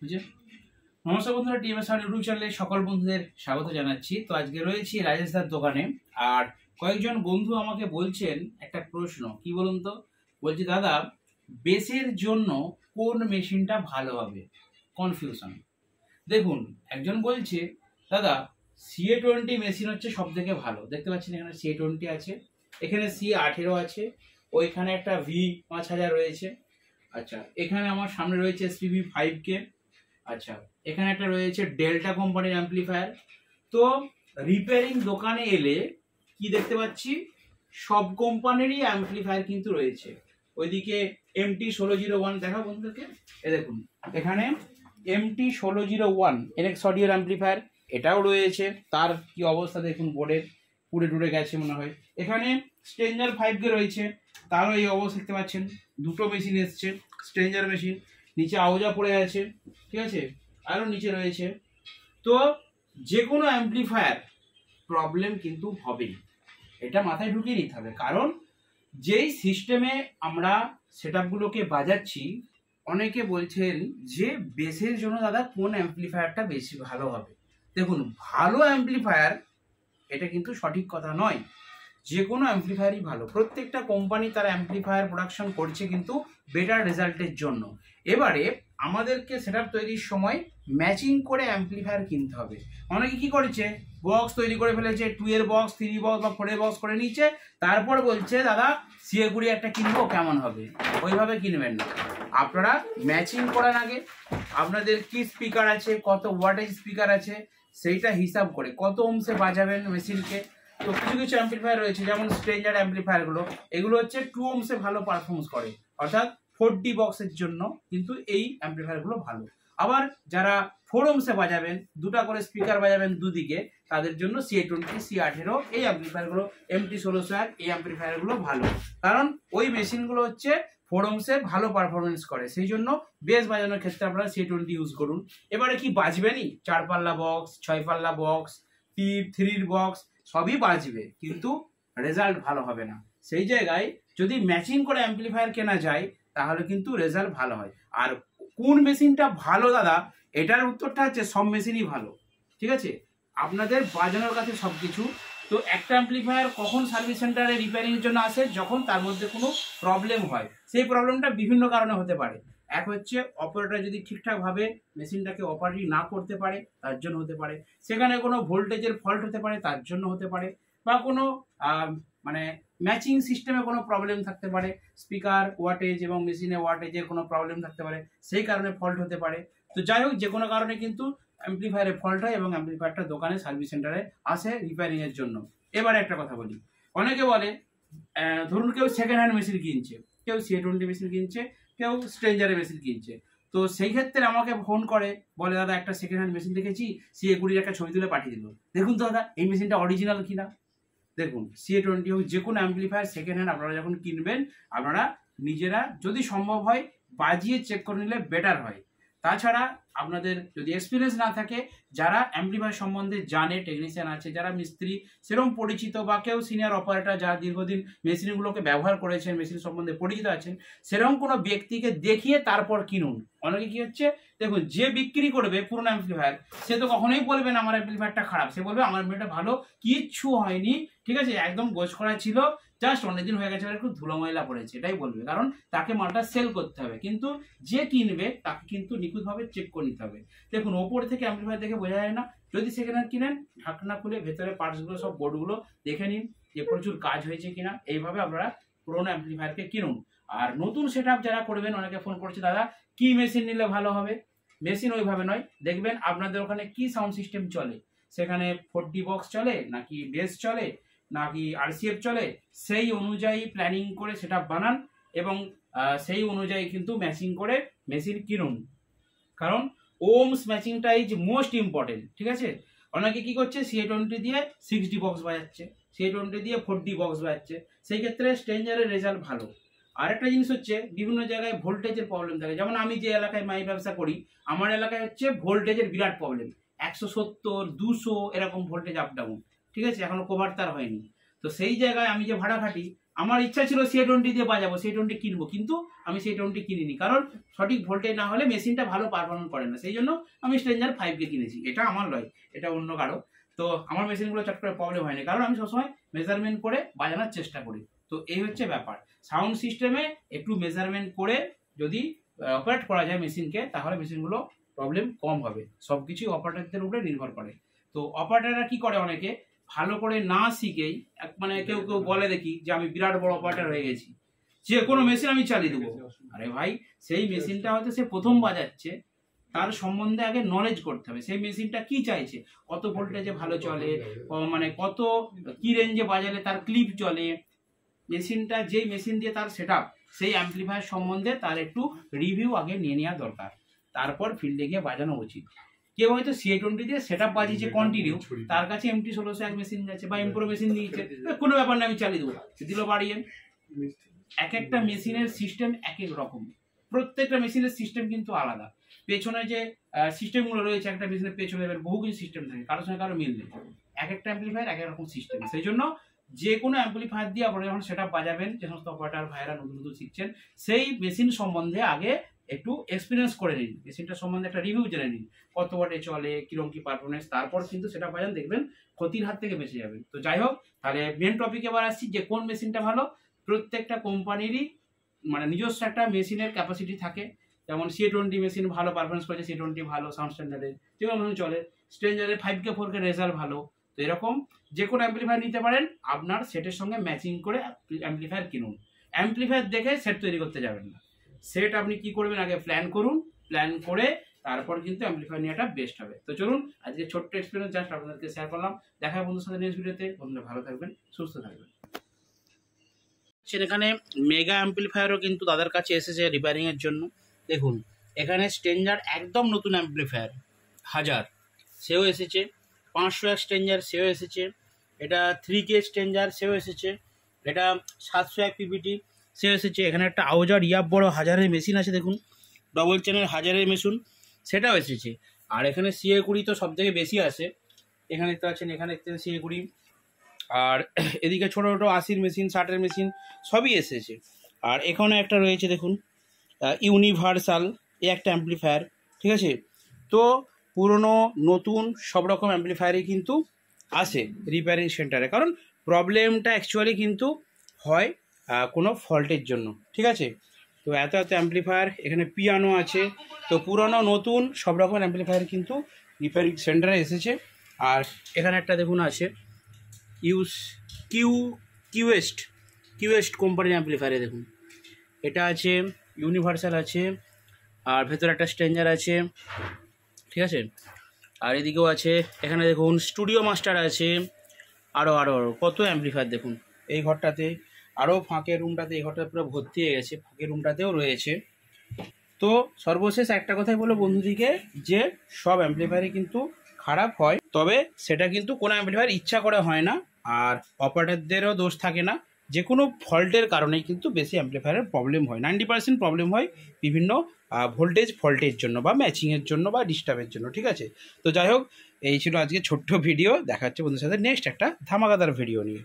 বুঝে। নমস্কার বন্ধুরা, টিএমএস ইউটিউব চ্যানেলে সকল বন্ধুদের স্বাগত জানাচ্ছি। তো আজকে রয়েছি রাজেশ দার দোকানে। আর কয়েকজন বন্ধু আমাকে বলছেন একটা প্রশ্ন, কি বলুন তো, বলছি দাদা বেসের জন্য কোন মেশিনটা ভালো হবে, কনফিউশন। দেখুন, একজন বলছে দাদা CA20 মেশিন হচ্ছে সব থেকে ভালো। দেখতে পাচ্ছেন এখানে CA20 আছে, এখানে CA18 আছে, ওইখানে একটা V5000 রয়েছে। আচ্ছা, এখানে আমার সামনে রয়েছে SPV5K। আচ্ছা, এখানে একটা রয়েছে ডেল্টা কোম্পানির অ্যাম্পলিফায়ার। তো রিপেয়ারিং দোকানে এলে কি দেখতে পাচ্ছি, সব কোম্পানিরই অ্যাম্পলিফায়ার কিন্তু রয়েছে। ওইদিকে MT1601 দেখা বন্ধুদেরকে, এ দেখুন এখানে MT1601 NX অডিওর অ্যাম্পলিফায়ার, এটাও রয়েছে। তার কি অবস্থা দেখুন, বোর্ডের পুড়ে টুড়ে গেছে মনে হয়। এখানে স্ট্রেঞ্জার 5K রয়েছে, তারও এই অবস্থা দেখতে পাচ্ছেন। দুটো মেশিন এসছে, স্ট্রেঞ্জার মেশিন, নিচে আওজা পড়ে আছে, ঠিক আছে, আরও নিচে রয়েছে। তো যে কোনো অ্যাম্পলিফায়ার প্রবলেম কিন্তু হবেই, এটা মাথায় ঢুকিয়ে নিতে হবে। কারণ যেই সিস্টেমে আমরা সেটআপগুলোকে বাজাচ্ছি, অনেকে বলছেন যে বেসের জন্য দাদা কোন অ্যাম্পলিফায়ারটা বেশি ভালো হবে। দেখুন, ভালো অ্যাম্পলিফায়ার এটা কিন্তু সঠিক কথা নয়। যে কোনো অ্যাম্পলিফায়ারই ভালো, প্রত্যেকটা কোম্পানি তার অ্যাম্পলিফায়ার প্রোডাকশন করছে কিন্তু বেটার রেজাল্টের জন্য। এবারে আমাদেরকে সেটআপ তৈরির সময় ম্যাচিং করে অ্যাম্পলিফায়ার কিনতে হবে। অনেকে কি করেছে, বক্স তৈরি করে ফেলেছে, 2 এর বক্স, 3 বক্স বা 4 এর বক্স করে নিচ্ছে, তারপর বলছে দাদা CA20 একটা কিনবো, কেমন হবে। ওইভাবে কিনবেন না, আপনারা ম্যাচিং করার আগে আপনাদের কি স্পিকার আছে, কত ওয়াটেজ স্পিকার আছে, সেইটা হিসাব করে কত ওহমসে বাজাবেন মেশিনকে। তো কিছু কিছু অ্যাম্পলিফায়ার রয়েছে, যেমন স্ট্রেঞ্জার অ্যাম্পলিফায়ারগুলো, এগুলো হচ্ছে 2 ওহমসে ভালো পারফরমেন্স করে, অর্থাৎ 4D বক্সের জন্য কিন্তু এই অ্যাম্পলিফায়ারগুলো ভালো। আবার যারা 4 ওহমসে বাজাবেন, দুটা করে স্পিকার বাজাবেন দুদিকে, তাদের জন্য CA20, CA18 এই অ্যাম্পলিফায়ারগুলো, MT1601 এই অ্যাম্পলিফায়ারগুলো ভালো। কারণ ওই মেশিনগুলো হচ্ছে 4 ওহমসে ভালো পারফরমেন্স করে, সেই জন্য বেস বাজানোর ক্ষেত্রে আপনারা CA20 ইউজ করুন। এবারে কি বাজবেনই, 4 পাল্লা বক্স, 6 পাল্লা বক্স, 3 বক্স সবই বাজবে, কিন্তু রেজাল্ট ভালো হবে না। সেই জায়গায় যদি ম্যাচিং করে অ্যাম্পলিফায়ার কেনা যায়, তাহলে কিন্তু রেজাল্ট ভালো হয়। আর কোন মেশিনটা ভালো দাদা, এটার উত্তরটা হচ্ছে সব মেশিনই ভালো, ঠিক আছে, আপনাদের বাজানোর কাছে সব কিছু। তো একটা অ্যাম্পলিফায়ার কখন সার্ভিস সেন্টারে রিপেয়ারিংয়ের জন্য আসে, যখন তার মধ্যে কোনো প্রবলেম হয়। সেই প্রবলেমটা বিভিন্ন কারণে হতে পারে। এক হচ্ছে অপারেটর যদি ঠিকঠাকভাবে মেশিনটাকে অপারেটিং না করতে পারে, তার জন্য হতে পারে। সেখানে কোনো ভোল্টেজের ফল্ট হতে পারে, তার জন্য হতে পারে। বা কোনো মানে ম্যাচিং সিস্টেমে কোনো প্রবলেম থাকতে পারে, স্পিকার ওয়াটেজ এবং মেশিনে ওয়াটেজের কোনো প্রবলেম থাকতে পারে, সেই কারণে ফল্ট হতে পারে। তো যাই হোক, যে কোনো কারণে কিন্তু অ্যাম্পলিফায়ারে ফল্ট হয় এবং অ্যাম্পলিফায়ারটা দোকানে সার্ভিস সেন্টারে আসে রিপেয়ারিংয়ের জন্য। এবারে একটা কথা বলি, অনেকে বলে ধরুন কেউ সেকেন্ড হ্যান্ড মেশিন কিনছে, কেউ CA20 মেশিন কিনছে, কেউ স্ট্রেঞ্জারের মেশিন কিনছে। তো সেই ক্ষেত্রে আমাকে ফোন করে, বলে দাদা একটা সেকেন্ড হ্যান্ড মেশিন দেখেছি, CA20 একটা ছবি তুলে পাঠিয়ে দিল, দেখুন তো দাদা এই মেশিনটা অরিজিনাল কিনা। দেখুন, CA20 হোক যে কোনো অ্যাম্পলিফায়ার সেকেন্ড হ্যান্ড আপনারা যখন কিনবেন, আপনারা নিজেরা যদি সম্ভব হয় বাজিয়ে চেক করে নিলে বেটার হয়। তাছাড়া আপনাদের যদি এক্সপিরিয়েন্স না থাকে, যারা অ্যাম্পলিফায়ার সম্বন্ধে জানে, টেকনিশিয়ান আছে, যারা মিস্ত্রি সেরকম পরিচিত, বা কেউ সিনিয়র অপারেটর যারা দীর্ঘদিন মেশিনগুলোকে ব্যবহার করেছেন, মেশিন সম্বন্ধে পরিচিত আছেন, সেরকম কোনো ব্যক্তিকে দেখিয়ে তারপর কিনুন। অনেকে কি হচ্ছে, দেখুন, যে বিক্রি করবে পুরোনো অ্যাম্পলিফায়ার, সে তো কখনোই বলবে না আমার অ্যাম্পলিফায়ারটা খারাপ, সে বলবে আমার অ্যাম্পলিফায়ারটা ভালো, কিচ্ছু হয়নি, ঠিক আছে, একদম গোছ করা ছিল, জাস্ট অনেকদিন হয়ে গেছে, একটু ধুলো ময়লা পড়েছে, এটাই বলবে, কারণ তাকে মালটা সেল করতে হবে। কিন্তু যে কিনবে তাকে কিন্তু নিখুঁতভাবে চেক করে নিতে হবে। দেখুন, ওপর থেকে অ্যাম্পলিফায়ার দেখে বোঝা যায় না। যদি সেখানে কিনেন, ঢাকনা খুলে ভেতরে পার্টসগুলো সব বোর্ডগুলো দেখে নিন যে প্রচুর কাজ হয়েছে কিনা। এইভাবে আপনারা পুরোনো অ্যাম্পলিফায়ারকে কিনুন। আর নতুন সেটআপ যারা করবেন, অনেকে ফোন করছে দাদা কি মেশিন নিলে ভালো হবে। মেশিন ওইভাবে নয়, দেখবেন আপনাদের ওখানে কি সাউন্ড সিস্টেম চলে, সেখানে 4D বক্স চলে নাকি বেস চলে নাকি RCF চলে, সেই অনুযায়ী প্ল্যানিং করে সেটআপ বানান এবং সেই অনুযায়ী কিন্তু ম্যাচিং করে মেশিন কিনুন। কারণ ওমস ম্যাচিংটা ইজ মোস্ট ইম্পর্টেন্ট, ঠিক আছে। অনেকে কি করছে, CA20 দিয়ে 6D বক্স বাজাচ্ছে, CA20 দিয়ে 4D বক্স বাজাচ্ছে, সেই ক্ষেত্রে স্ট্রেঞ্জারের রেজাল্ট ভালো। আরেকটা জিনিস হচ্ছে, বিভিন্ন জায়গায় ভোল্টেজের প্রবলেম থাকে। যেমন আমি যে এলাকায় মাই ব্যবসা করি, আমার এলাকায় হচ্ছে ভোল্টেজের বিরাট প্রবলেম, 170, 200 এরকম ভোল্টেজ আপ ডাউন, ঠিক আছে, এখনো কভার তার হয়নি। তো সেই জায়গায় আমি যে ভাড়া খাটি, আমার ইচ্ছা ছিল C20 দিয়ে বাজাবো, C20 কিনবো, কিন্তু আমি C20 কিনিনি, কারণ সঠিক ভোল্টেজ না হলে মেশিনটা ভালো পারফরমেন্স করে না। সেই জন্য আমি স্ট্রেঞ্জার 5 কে কিনেছি। এটা আমার নয়, এটা অন্য কারো। তো আমার মেশিনগুলো চট করে প্রবলেম হয়নি, কারণ আমি সবসময় মেজারমেন্ট করে বাজানোর চেষ্টা করি। তো এই হচ্ছে ব্যাপার। সাউন্ড সিস্টেমে একটু মেজারমেন্ট করে যদি অপারেট করা যায় মেশিনকে, তাহলে মেশিনগুলো প্রবলেম কম হবে। সব কিছুই অপারেটরদের উপরে নির্ভর করে। তো অপারেটররা কি করে, অনেকে ভালো করে না শিখেই, মানে কেউ কেউ বলে দেখি যে আমি বিরাট বড় অপারেটর হয়ে গেছি, যে কোনো মেশিন আমি চালিয়ে দেবো। আরে ভাই, সেই মেশিনটা হয়তো সে প্রথম বাজাচ্ছে, তার সম্বন্ধে আগে নলেজ করতে হবে। সেই মেশিনটা কি চাইছে, কত ভোল্টেজে ভালো চলে, মানে কত কি রেঞ্জে বাজালে তার ক্লিপ চলে, মেশিনটা যেই মেশিন দিয়ে তার সেটআপ, সেই অ্যাম্পলিফায়ার সম্বন্ধে তার একটু রিভিউ আগে নিয়ে নেওয়া দরকার, তারপর ফিল্ডে গিয়ে বাজানো উচিত। কেউ হয়তো C20 দিয়ে সেটআপ বাজিয়েছে কন্টিনিউ, তার কাছে MT1601 মেশিন আছে বা M Pro মেশিন দিয়েছে, কোনো ব্যাপার না, আমি চালিয়ে দেবো, দিল বাড়িয়ে। এক একটা মেশিনের সিস্টেম এক এক রকম, প্রত্যেকটা মেশিনের সিস্টেম কিন্তু আলাদা। পেছনে যে সিস্টেমগুলো রয়েছে, একটা মেশিনের পেছনে বহু কিছু সিস্টেম থাকে, কারোর সঙ্গে কারো মিল নেই। এক একটা অ্যাম্পলিফায়ার এক এক রকম সিস্টেম। সেই জন্য যে কোনো অ্যাম্পলিফায়ার দিয়ে আপনারা যখন সেটআপ বাজাবেন, যে সমস্ত অপারেটর ভাইয়েরা নতুন নতুন শিখছেন, সেই মেশিন সম্বন্ধে আগে একটু এক্সপিরিয়েন্স করে নিন, মেশিনটা সম্বন্ধে একটা রিভিউ জেনে নিন, কত ওয়াটে চলে, কিরকম কি পারফরমেন্স, তারপর কিন্তু সেটা বাজান, দেখবেন ক্ষতির হাত থেকে বেঁচে যাবেন। তো যাই হোক, তাহলে মেন টপিকে এবার আসছি যে কোন মেশিনটা ভালো। প্রত্যেকটা কোম্পানিরই মানে নিজস্ব একটা মেশিনের ক্যাপাসিটি থাকে। যেমন C20 মেশিন ভালো পারফরমেন্স করেছে, C20 ভালো সাউন্ড স্ট্যান্ডার্ডের, যেগুলো মেশিন চলে। স্ট্রেঞ্জারের 5K 4K রেজাল্ট ভালো। তো এরকম যে কোনো অ্যাম্পলিফায়ার নিতে পারেন, আপনার সেটের সঙ্গে ম্যাচিং করে অ্যাম্পলিফায়ার কিনুন। অ্যাম্পলিফায়ার দেখে সেট তৈরি করতে যাবেন না। সেট আপনি কি করবেন, আগে প্ল্যান করুন, প্ল্যান করে তারপর কিন্তু অ্যাম্পলিফায়ার নেওয়াটা বেস্ট হবে। তো চলুন, আজকে ছোট্ট এক্সপিরিয়েন্স জাস্ট আপনাদেরকে শেয়ার করলাম। দেখা হবে বন্ধুর সাথে নেক্সট ভিডিওতে। বন্ধুরা ভালো থাকবেন, সুস্থ থাকবেন। এখানে মেগা অ্যাম্পলিফায়ারও কিন্তু তাদের কাছে এসেছে রিপেয়ারিং এর জন্য। দেখুন, এখানে স্ট্রেঞ্জার একদম নতুন অ্যাম্পলিফায়ার 1000 সেও এসেছে, 501 স্ট্রেঞ্জার সেও এসেছে, এটা 3K স্ট্রেঞ্জার সেও এসেছে, এটা 701 PBT সেও এসেছে। এখানে একটা আউজার ইয়াব বড় 1000-এর মেশিন আছে, দেখুন ডবল চ্যানেল 1000-এর মেশিন, সেটাও এসেছে। আর এখানে CA20 তো সব থেকে বেশি আসে, এখানে দেখতে পাচ্ছেন, এখানে দেখতে CA20। আর এদিকে ছোটো ছোটো 80-এর মেশিন, 60-এর মেশিন সবই এসেছে। আর এখানে একটা রয়েছে দেখুন, ইউনিভার্সাল, এই একটা অ্যাম্পলিফায়ার, ঠিক আছে। তো পুরনো নতুন সব রকম অ্যাম্পলিফায়ারই কিন্তু আসে রিপেয়ারিং সেন্টারে, কারণ প্রবলেমটা অ্যাকচুয়ালি কিন্তু হয় কোনো ফল্টের জন্য, ঠিক আছে। তো এত এত অ্যাম্পলিফায়ার, এখানে পিয়ানো আছে। তো পুরনো নতুন সব রকম অ্যাম্পলিফায়ার কিন্তু রিপেয়ারিং সেন্টারে এসেছে। আর এখানে একটা দেখুন আছে কিউয়েস্ট কোম্পানির অ্যাম্পলিফায়ারে, দেখুন এটা আছে, ইউনিভার্সাল আছে, আর ভেতরে একটা স্ট্রেঞ্জার আছে, ঠিক আছে। আর এদিকেও আছে, এখানে দেখুন স্টুডিও মাস্টার আছে, আরও কত অ্যাম্পলিফায়ার দেখুন। এই ঘরটাতে আরও ফাঁকের রুমটাতে, এই ঘরটা পুরো ভর্তি হয়ে গেছে, ফাঁকের রুমটাতেও রয়েছে। তো সর্বশেষ একটা কথাই বলো বন্ধুদিকে, যে সব অ্যাম্পলিফায়ারই কিন্তু খারাপ হয়, তবে সেটা কিন্তু কোনো অ্যাম্পলিফায়ার ইচ্ছা করে হয় না, আর অপারেটরদেরও দোষ থাকে না। যে কোনো ফল্টের কারণেই কিন্তু বেশি অ্যাম্পলিফায়ারের প্রবলেম হয়, 90% প্রবলেম হয় বিভিন্ন ফল্টের জন্য বা ম্যাচিংয়ের জন্য বা ডিস্টার্বের জন্য, ঠিক আছে। তো যাই হোক, এই ছিল আজকে ছোট্ট ভিডিও। দেখা হচ্ছে বন্ধুর সাথে নেক্সট একটা ধামাকাদার ভিডিও নিয়ে।